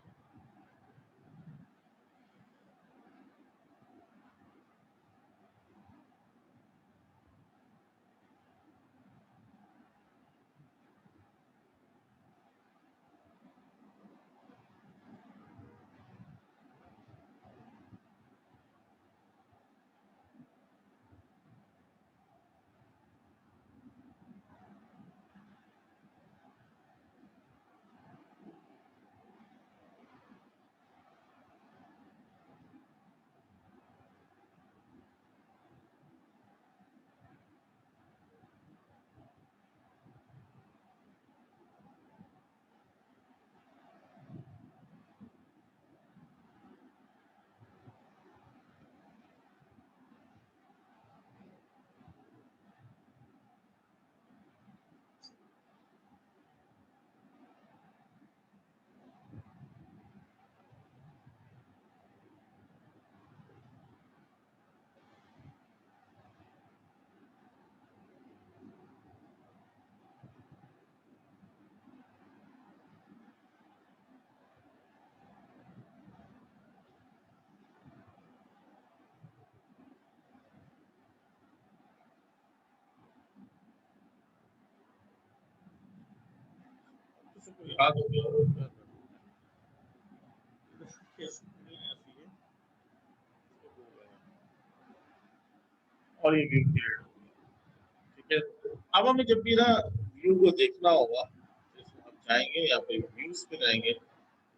किसी को याद हो गया हो क्या करूं? केस नहीं ऐसी है, इसको हो गया और ये व्यू क्रिएट हो गया। ठीक है, अब हमें जब भी ना व्यू को देखना होगा, जैसे हम जाएंगे या फिर व्यूज पे जाएंगे,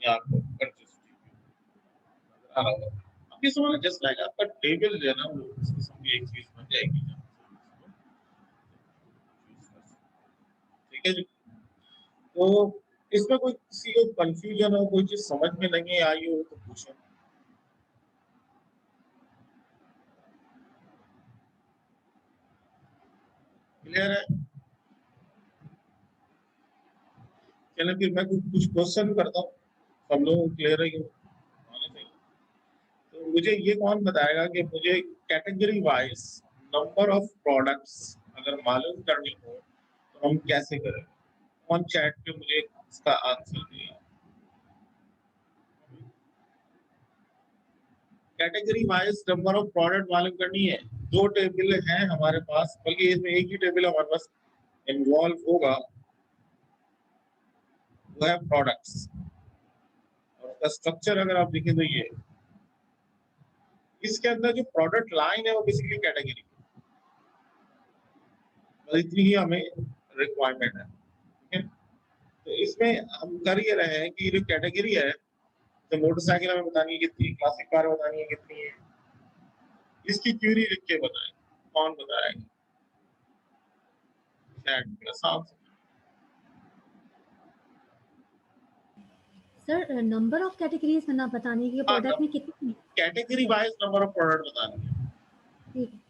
या आपको कंट्री सिटी नजर आ रहा होगा। अब ये समझ जस्ट लाइक आपका टेबल जो है ना वो इस किस्म की एक चीज बन जाएगी जहाँ से हम इसको यूज कर सकते हैं। ठीक है जी। तो इसमें कोई किसी को कंफ्यूजन हो, कोई चीज समझ में नहीं आई हो तो पूछें। क्लियर है? चलो फिर मैं कुछ क्वेश्चन करता हूँ, सब लोग क्लियर है कि होना चाहिए। तो मुझे ये कौन बताएगा कि मुझे category wise number of products अगर मालूम करनी हो तो हम कैसे करें? कौन चैट पे मुझे इसका आंसर देगा? Category wise number of product मालूम करनी है, दो टेबल हैं हमारे पास, बल्कि इसमें एक ही टेबल हमारे पास इन्वॉल्व होगा, वो है प्रोडक्ट्स। और उसका स्ट्रक्चर अगर आप देखें तो ये, इसके अंदर जो प्रोडक्ट लाइन है वो बेसिकली कैटेगरी, इतनी ही हमें रिक्वायरमेंट है, ठीक है। तो इसमें हम कर ये रहे हैं कि जो कैटेगरी है, तो मोटरसाइकिल हमें बतानी है कितनी, क्लासिक कार बतानी है कितनी है, इसकी क्यूरी लिख के बताएं, कौन बताएगा, शायद plus answer. Sir number of categories बना बताने की, प्रोडक्ट में कितनी, category wise number of product बतानी है। ठीक है।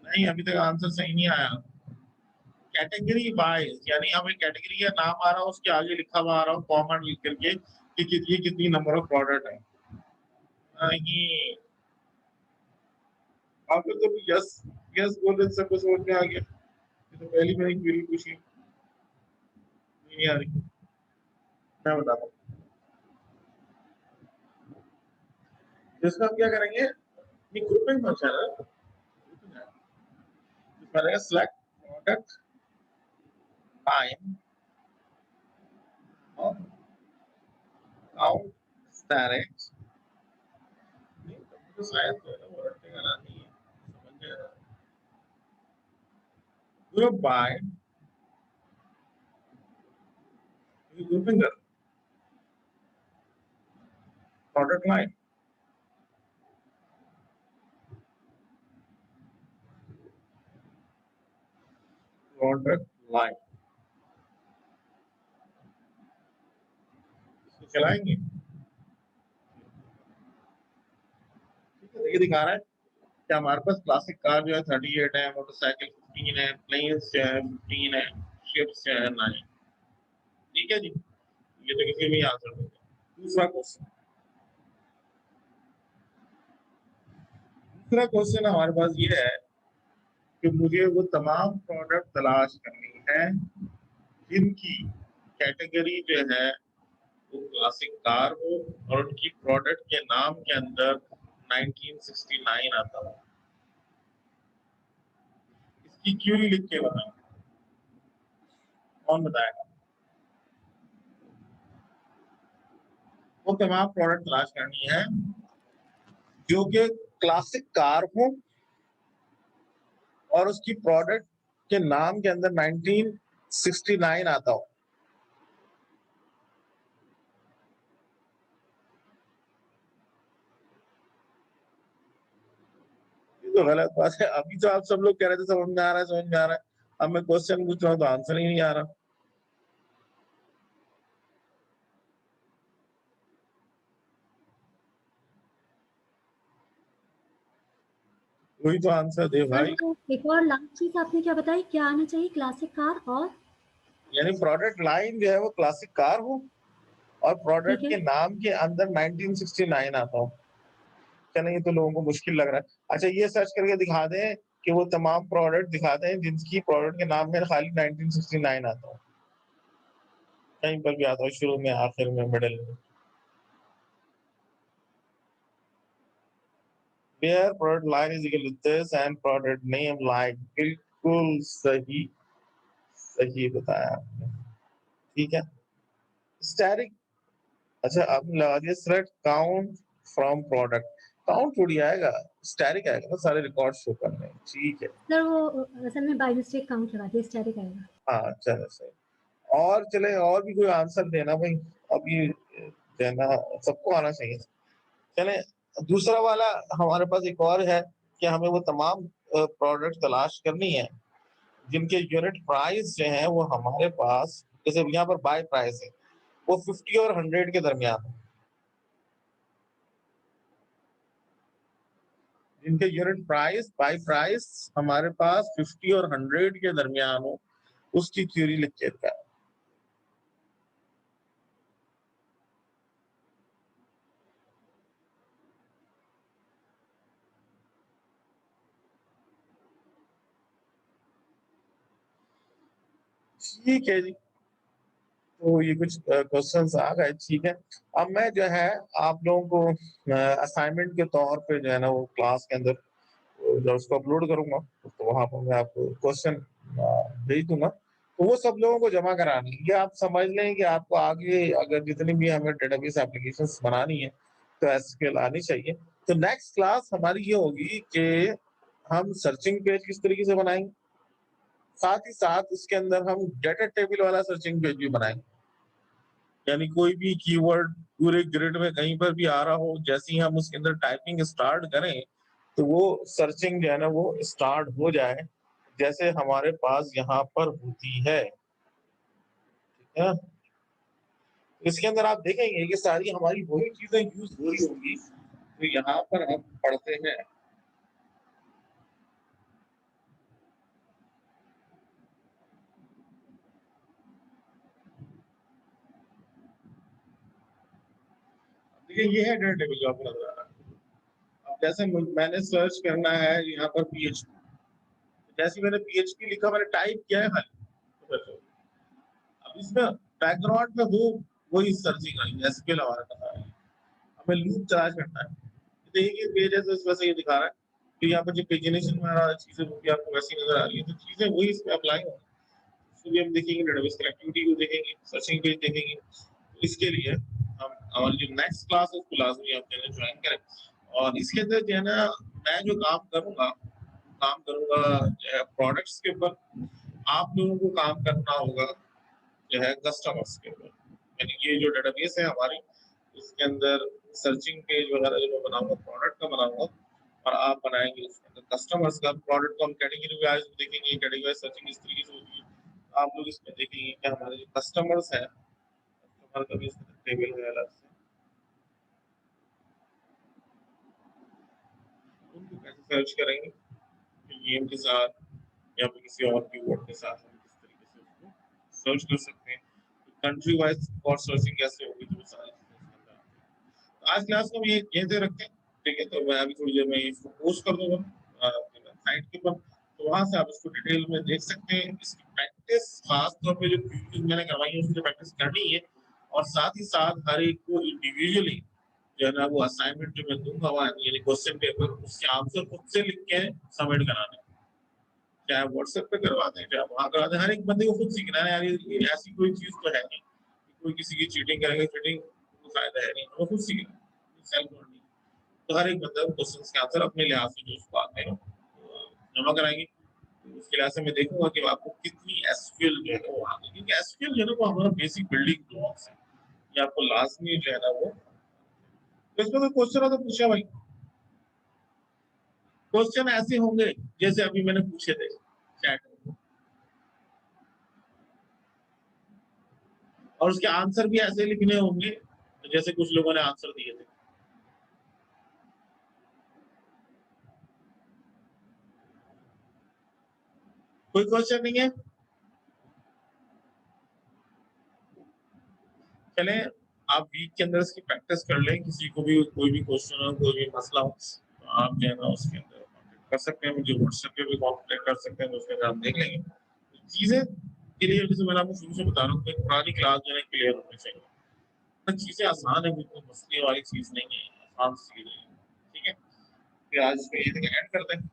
नहीं, अभी तक आंसर सही नहीं आया। कैटेगरी वाइज यानी हमें कैटेगरी का नाम आ रहा है, उसके आगे लिखा हुआ आ रहा हो कॉमन लिख करके कि ये कितनी नंबर ऑफ प्रोडक्ट है। ये आपको तो यस यस बोल रहे सबको समझ में आ गया। ये तो पहली मैंने क्वेरी पूछी, नहीं आ रही, मैं बताता हूँ। इसका हम क्या करेंगे, ये ग्रुपिंग फंक्शन है, इसमें सेलेक्ट प्रोडक्ट टाइम और काउंट डायरेक्ट, तो शायद वर्ड लगाना नहीं है, समझ गया। ग्रुप बाय ग्रुपिंग कर प्रोडक्ट लाइन, प्रोडक्ट लाइन चलाएंगे। ये दिखा रहा है कि हमारे पास क्लासिक कार जो है 38 है, मोटरसाइकिल 15 है, प्लेन्स जो है 15 है, शिप्स जो है 9। ठीक है जी, ये तो किसी भी आंसर देगा। दूसरा क्वेश्चन हमारे पास ये है कि मुझे वो तमाम प्रोडक्ट तलाश करनी है जिनकी कैटेगरी जो है वो क्लासिक कार हो और उनकी प्रोडक्ट के नाम के अंदर 1969 आता हो। इसकी क्यूरी लिख के बताएं, कौन बताएगा। वो तमाम प्रोडक्ट तलाश करनी है जो कि क्लासिक कार हो और उसकी प्रोडक्ट के नाम के अंदर 1969 आता हो। ये तो गलत बात है। अभी तो आप सब लोग कह रहे थे समझ में आ रहा है, समझ में आ रहा है। अब मैं क्वेश्चन पूछ रहा हूँ तो आंसर ही नहीं आ रहा। वही तो आंसर दे भाई। सर एक और लास्ट चीज आपने क्या बताई, क्या आना चाहिए, क्लासिक कार और यानी प्रोडक्ट लाइन जो है वो क्लासिक कार हो और प्रोडक्ट ठीक के है। नाम के अंदर 1969 आता हो। चलो ये तो लोगों को मुश्किल लग रहा है। अच्छा ये सर्च करके दिखा दें कि वो तमाम प्रोडक्ट दिखा दें जिनकी प्रोडक्ट के नाम में खाली 1969 आता हो, कहीं पर भी आता हो, शुरू में, आखिर में, मिडिल में। Where product line is equal to this and product name like, बिल्कुल सही, सही बताया आपने। ठीक है। स्टैटिक, अच्छा आपने लगा दिया select count from product, count थोड़ी आएगा, स्टैटिक आएगा ना, सारे रिकॉर्ड शो करने। ठीक है। सर वो असल में बाय मिस्टेक काउंट लगा दिया, स्टैटिक आएगा। हाँ चलो सही। और चले और भी कोई आंसर देना भाई, अभी देना सबको आना चाहिए। चले दूसरा वाला हमारे पास एक और है कि हमें वो तमाम प्रोडक्ट तलाश करनी है जिनके यूनिट प्राइस जो है वो हमारे पास, जैसे यहाँ पर बाय प्राइस है, वो 50 और 100 के दरमियान है। जिनके यूनिट प्राइस बाय प्राइस हमारे पास 50 और 100 के दरमियान हो, उसकी थ्योरी लिख के रखा है। ठीक है जी, तो ये कुछ क्वेश्चंस आ गए, ठीक है। अब मैं जो है आप लोगों को असाइनमेंट के तौर पे जो है ना वो क्लास के अंदर जब उसको अपलोड करूँगा, तो वहाँ पर मैं आपको क्वेश्चन भेज दूँगा। तो वो सब लोगों को जमा करानी है। ये आप समझ लें कि आपको आगे अगर जितनी भी हमें डेटाबेस एप्लीकेशंस बनानी है, तो एसक्यूएल आनी चाहिए। तो नेक्स्ट क्लास हमारी ये होगी कि हम सर्चिंग पेज किस तरीके से बनाएँगे, साथ ही साथ उसके अंदर हम डेटा टेबल वाला सर्चिंग पेज भी बनाएँगे। यानी कोई भी कीवर्ड पूरे ग्रिड में कहीं पर भी आ रहा हो, जैसे ही हम उसके अंदर टाइपिंग स्टार्ट करें, तो वो सर्चिंग जो है ना वो स्टार्ट हो जाए, जैसे हमारे पास यहाँ पर होती है, ठीक है? इसके अंदर आप देखेंगे कि सारी हमारी वही चीज़ें यूज़ हो रही होंगी, तो यहाँ पर हम पढ़ते हैं। देखिए ये है डेटा टेबल जो आपको नज़र आ रहा है। अब जैसे मैंने सर्च करना है यहाँ पर पीएचपी, जैसे मैंने पीएचपी लिखा, मैंने टाइप किया है खाली। अब इसमें बैकग्राउंड में वो वही सर्चिंग आई, एसक्यूएल हमारा कर रहा है। हमें लूप तलाश करना है। देखिए पेज है तो इस वजह से ये दिखा रहा है कि यहाँ पर जो पेजिनेशन में आ रहा है चीज़ें वो भी आपको वैसी नज़र आ रही है, तो चीज़ें वही इसमें अप्लाई होंगी। इसको भी हम देखेंगे, डेटाबेस कनेक्टिविटी को देखेंगे, सर्चिंग पेज देखेंगे। तो इसके लिए हम और जो नेक्स्ट क्लास है उसको लाज़मी आप जो है ज्वाइन करें। और इसके अंदर जो है ना मैं जो काम करूँगा जो है प्रोडक्ट्स के ऊपर, आप लोगों को काम करना होगा जो है कस्टमर्स के ऊपर। यानी ये जो डेटाबेस है हमारी, इसके अंदर सर्चिंग पेज वगैरह जो मैं बनाऊँगा प्रोडक्ट का बनाऊँगा, और आप बनाएँगे उसके अंदर कस्टमर्स का। प्रोडक्ट को हम कैटेगरी वाइज़ देखेंगे, कैटेगरी वाइज़ सर्चिंग इस तरीके से होगी। आप लोग इसमें देखेंगे कि हमारे जो कस्टमर्स हैं, कस्टमर का भी इसमें टेबल है अलग से। उनको कैसे सर्च करेंगे? नेम के साथ या फिर किसी और कीवर्ड के साथ हम किस तरीके से उसको सर्च कर सकते हैं। कंट्री वाइज़ और सर्चिंग कैसे होगी, तो वो सारी चीज़ें इसके अंदर आती हैं। आज क्लास को हम ये दे रखते हैं, ठीक है? तो मैं अभी थोड़ी देर में इसको पोस्ट कर दूँगा अपनी वेबसाइट के ऊपर, तो वहाँ से आप इसको डिटेल में देख सकते हैं। इसकी प्रैक्टिस खास तौर पे जो क्विज़ मैंने करवाई है उसकी प्रैक्टिस करनी है, और साथ ही साथ हर एक को इंडिविजुअली जो है ना वो असाइनमेंट जो मैं दूँगा वहाँ, यानी क्वेश्चन पेपर, उसके आंसर खुद से लिख के सबमिट कराने हैं। चाहे व्हाट्सएप पे करवा दें, चाहे वहाँ करवा दें, हर एक बंदे को खुद सीखना है यार, ये ऐसी कोई चीज़ तो है नहीं, कि कोई किसी की चीटिंग करेंगे, चीटिंग को फ़ायदा है नहीं, वो खुद सीखेगा, सेल्फ लर्निंग। तो हर एक बंदा क्वेश्चंस के आंसर अपने लिहाज से जो उसको आते हैं जमा कराएँगे। तो उसके लिहाज से मैं देखूँगा कि आपको कितनी एसक्यूएल जो है ना वो आती है, क्योंकि एसक्यूएल जो है ना वो हमारा बेसिक बिल्डिंग ब्लॉक्स है, ये आपको लाज़मी जो है ना वो, तो इसमें कोई क्वेश्चन हो तो पूछे भाई। क्वेश्चन ऐसे होंगे जैसे अभी मैंने पूछे थे चैट में, और उसके आंसर भी ऐसे लिखने होंगे जैसे कुछ लोगों ने आंसर दिए थे। कोई क्वेश्चन नहीं है? चलें, आप वीक के अंदर इसकी प्रैक्टिस कर लें, किसी को भी कोई भी क्वेश्चन हो, कोई भी मसला हो, तो आप जो है ना उसके अंदर कॉन्टैक्ट कर सकते हैं, मुझे व्हाट्सएप पे भी कॉन्टैक्ट कर सकते हैं, तो उसके अंदर हम देख लेंगे। चीज़ें के लिए जैसे मैंने आपको शुरू से बता रहा हूँ कि पुरानी क्लास जो है क्लियर होनी चाहिए। तो चीज़ें आसान है, बिल्कुल मसले वाली चीज़ नहीं है, आसान सी चीज़ है, ठीक है? फिर आज इसको यहीं तक एंड करते हैं।